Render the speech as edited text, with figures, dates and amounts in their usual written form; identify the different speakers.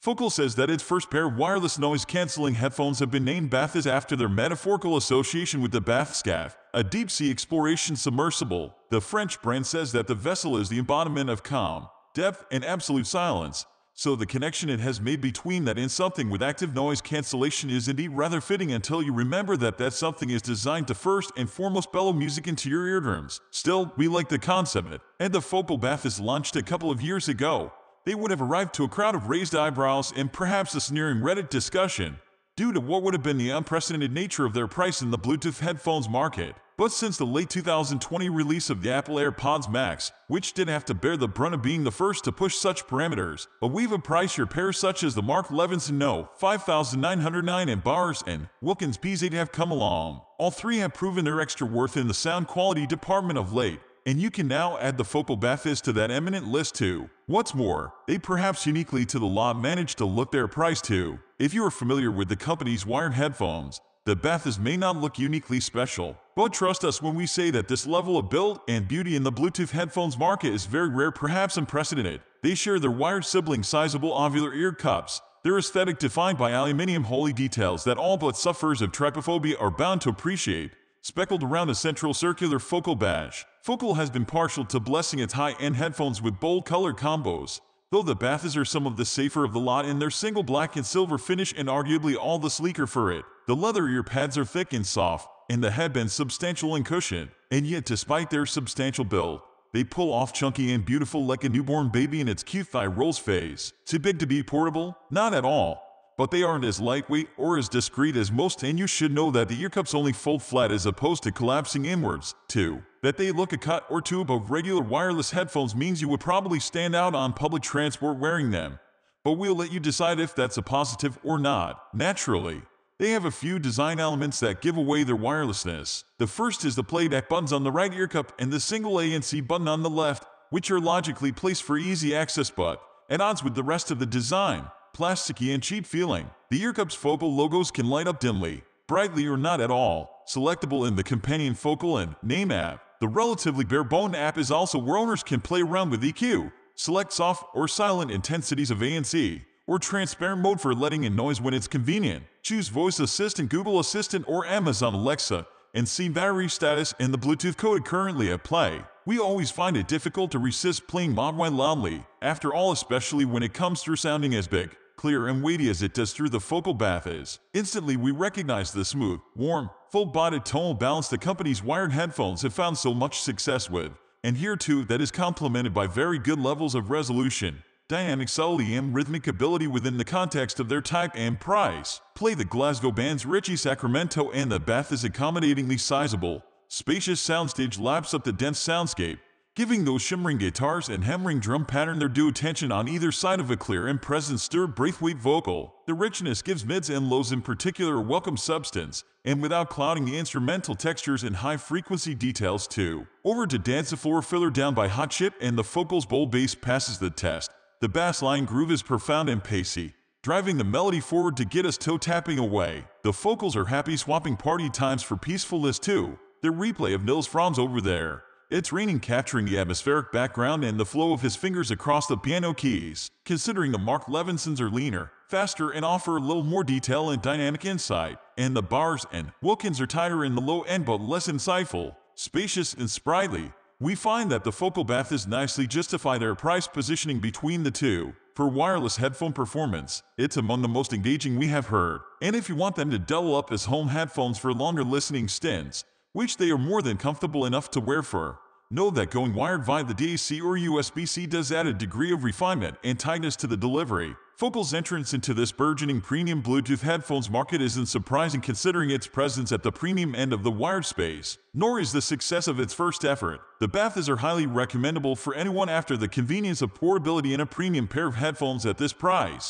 Speaker 1: Focal says that its first pair of wireless noise-canceling headphones have been named Bathys after their metaphorical association with the Bathyscaphe, a deep-sea exploration submersible. The French brand says that the vessel is the embodiment of calm, depth, and absolute silence, so the connection it has made between that and something with active noise cancellation is indeed rather fitting until you remember that that something is designed to first and foremost bellow music into your eardrums. Still, we like the concept, and the Focal Bathys launched a couple of years ago. They would have arrived to a crowd of raised eyebrows and perhaps a sneering Reddit discussion, due to what would have been the unprecedented nature of their price in the Bluetooth headphones market. But since the late 2020 release of the Apple AirPods Max, which did have to bear the brunt of being the first to push such parameters, a weave of pricier pairs such as the Mark Levinson Nong 5909 and Bowers Wilkins Px8 have come along. All three have proven their extra worth in the sound quality department of late, and you can now add the Focal Bathys to that eminent list too. What's more, they perhaps uniquely to the lot managed to look their price too. If you are familiar with the company's wired headphones, the Bathys may not look uniquely special, but trust us when we say that this level of build and beauty in the Bluetooth headphones market is very rare, perhaps unprecedented. They share their wired sibling sizable ovular ear cups, their aesthetic defined by aluminium holy details that all but sufferers of trypophobia are bound to appreciate, speckled around a central circular focal badge. Focal has been partial to blessing its high-end headphones with bold color combos, though the Bathys are some of the safer of the lot in their single black and silver finish and arguably all the sleeker for it. The leather ear pads are thick and soft, and the headband substantial and cushioned, and yet despite their substantial build, they pull off chunky and beautiful like a newborn baby in its cute thigh rolls phase. Too big to be portable? Not at all. But they aren't as lightweight or as discreet as most, and you should know that the ear cups only fold flat as opposed to collapsing inwards. 2. That they look a cut or two above regular wireless headphones means you would probably stand out on public transport wearing them. But we'll let you decide if that's a positive or not. Naturally, they have a few design elements that give away their wirelessness. The first is the playback buttons on the right ear cup and the single A and C button on the left, which are logically placed for easy access but at odds with the rest of the design. Plasticky and cheap feeling. The ear cup's focal logos can light up dimly, brightly or not at all, selectable in the companion Focal and Name app. The relatively bare-boned app is also where owners can play around with EQ, select soft or silent intensities of ANC, or transparent mode for letting in noise when it's convenient. Choose Voice Assistant, Google Assistant, or Amazon Alexa, and see battery status and the Bluetooth code currently at play. We always find it difficult to resist playing Modwine loudly, after all, especially when it comes through sounding as big, clear and weighty as it does through the Focal Bathys. Instantly we recognize the smooth, warm, full-bodied tonal balance the company's wired headphones have found so much success with, and here too that is complemented by very good levels of resolution, dynamic subtlety and rhythmic ability within the context of their type and price. Play the Glasgow band's Richie Sacramento, and the Bathys accommodatingly sizable, spacious soundstage laps up the dense soundscape, giving those shimmering guitars and hammering drum pattern their due attention on either side of a clear and present stirred Braithwaite vocal. The richness gives mids and lows in particular a welcome substance, and without clouding the instrumental textures and high-frequency details too. Over to Dance the Floor filler down by Hot Chip, and the Focal's bold bass passes the test. The bass line groove is profound and pacey, driving the melody forward to get us toe-tapping away. The Focals are happy swapping party times for peacefulness too. Their replay of Nils Frahn's Over There, it's raining, capturing the atmospheric background and the flow of his fingers across the piano keys. Considering the Mark Levinsons are leaner, faster, and offer a little more detail and dynamic insight, and the Bowers and Wilkins are tighter in the low end but less insightful, spacious and sprightly, we find that the Focal Bathys nicely justify their price positioning between the two. For wireless headphone performance, it's among the most engaging we have heard, and if you want them to double up as home headphones for longer listening stints, which they are more than comfortable enough to wear for, know that going wired via the DAC or USB-C does add a degree of refinement and tightness to the delivery. Focal's entrance into this burgeoning premium Bluetooth headphones market isn't surprising considering its presence at the premium end of the wired space, nor is the success of its first effort. The Bathys are highly recommendable for anyone after the convenience of portability in a premium pair of headphones at this price.